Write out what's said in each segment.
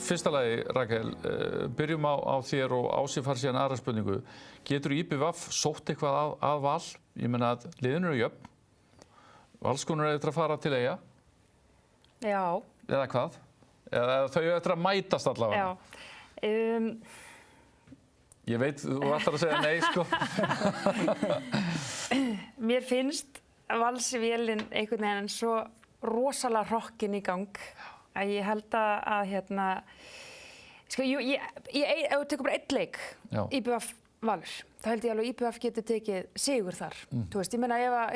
fyrsta lagi, Rakel, byrjum á þér og Ási fari síðan aðra spurningu. Getur IBVF sótt eitthvað að Val? Ég meina að liðin eru jöfn. Valskonur eru eftir að fara til Eyja? Já. Eða hvað? Eða þau eru eftir að mætast allavega? Já. Ég veit, þú ætlar að segja nei, sko. Mér finnst Valsvélin einhvern veginn svo rosalega hrokkin í gang að ég held að sko, ef þú tekur bara einn leik, IBVF Valur, þá held ég alveg að IBVF getur tekið sigur þar. Þú veist, ég meina ef að,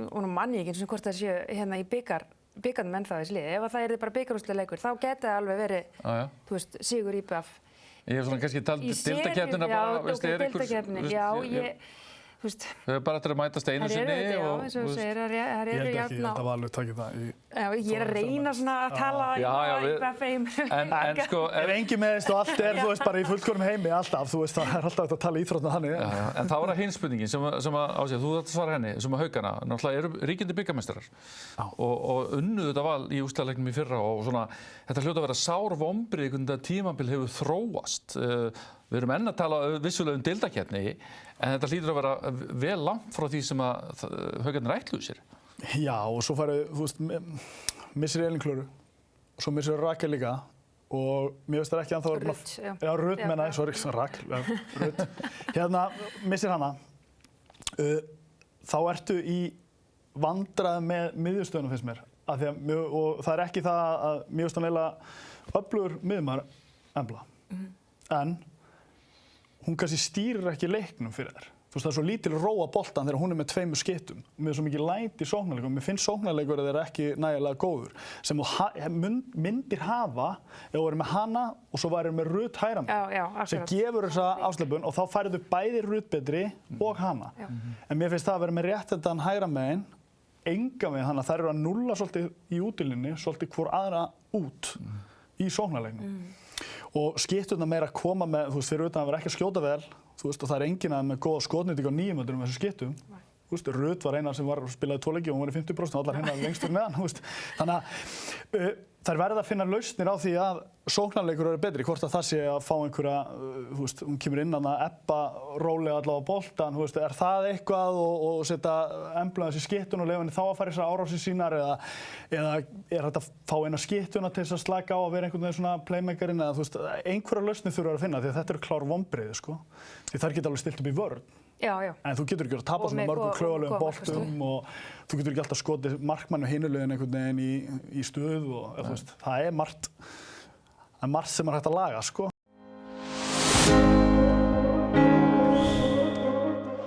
og nú mann ég ekki eins og hvort það séu í bikarnum ennþá þessi lið, ef það er bara bikarúrslitaleikur, þá geti það alveg verið, þú veist, sigur IBVF. Ég hef svona kannski talið deildakeppnina bara, veist, er ykkur... Já, Þau hefur bara eftir að mætast einu sinni og... Já, eins og þú segir, það eru Ég held að Valur taki það í... Já, ég er að reyna svona að tala IBVF En sko... Ef engin meðist og allt þú veist, bara í fullkomnum heimi, alltaf, þú veist, það er alltaf að tala íþrótt með þannig. En það var að hinn spurningin sem að, Ási, þú þarft að svara henni, sem að Haukana, náttúrulega eru ríkjandi bikarmeistarar og unnuðu þetta Val í úrslitaleiknum í fyrra og svona, þetta hljóta að vera sár vonbrigði hvernig þetta tímabil hefur þróast. Við erum enn að tala vissulega deildakeppni, en þetta hlýtur að vera vel langt frá því sem að Haukarnir ætluðu sér. Já, og svo farið, þú veist, missir Elín Klöru, og svo missir Rakel líka, og mér veist það ekki að það var... Ruth, já. Já, Ruth menna ég, sorry, Rakel, Ruth. Missir hana. Þá ertu í vandræðum með miðjustöðunum, finnst mér. Og það er ekki það að mér veist hann eiginlega öflugur miðjumaður Embla. En hún kannski stýrir ekki leiknum fyrir þér. Þú veist, það er svo lítil róa boltan þegar hún er með 2 skyttum. Með svo mikið læti í sóknarleikum. Mér finnst sóknarleikur að þeir ekki nægilega góður. Sem þú myndir hafa ef þú verður með hana og svo værir með Ruth hægra megin. Sem gefur þessa afslöpun og þá færðu bæði Ruth betri og hana. En mér finnst það að vera með réttendan hægra megin, engan veginn, þannig að þær eru að núlla svolítið í útilinni, svolítið hvor aðra út í sóknarleiknum. Og skytturnar meira að koma með, þú veist, fyrir utan að vera ekki að skjóta vel, þú veist, og það er enginn að með góða skotnýting á 9 metrum með þessu skyttum. Þú veist, Ruth var eina sem spilaði 2 leiki og hún var í 50% og allar hérna lengst fyrir neðan, þú veist. Þannig að þær verða að finna lausnir á því að sóknarleikur eru betri, hvort að það sé að fá einhverja, þú veist, hún kemur inn að Ebba rólega allavega á boltan, þú veist, er það eitthvað og setja Embla þessi skyttun og leyfa henni þá að fara þessar árásir sínar eða er þetta að fá eina skyttuna til þess að slaka á að vera einhvern veginn svona playmakerinn eða þú veist, einhverja lausnir þurfa að finna því að þetta eru klár vonbrigði, sko. Því þær geta alveg stilt upp í vörn. Já. En þú getur ekki að tapa svona mörgum klaufalegum boltum og þú getur ekki alltaf skotið markmann og hinulegin einhvern veginn í stuð og þú veist, það er margt sem er hægt að laga, sko.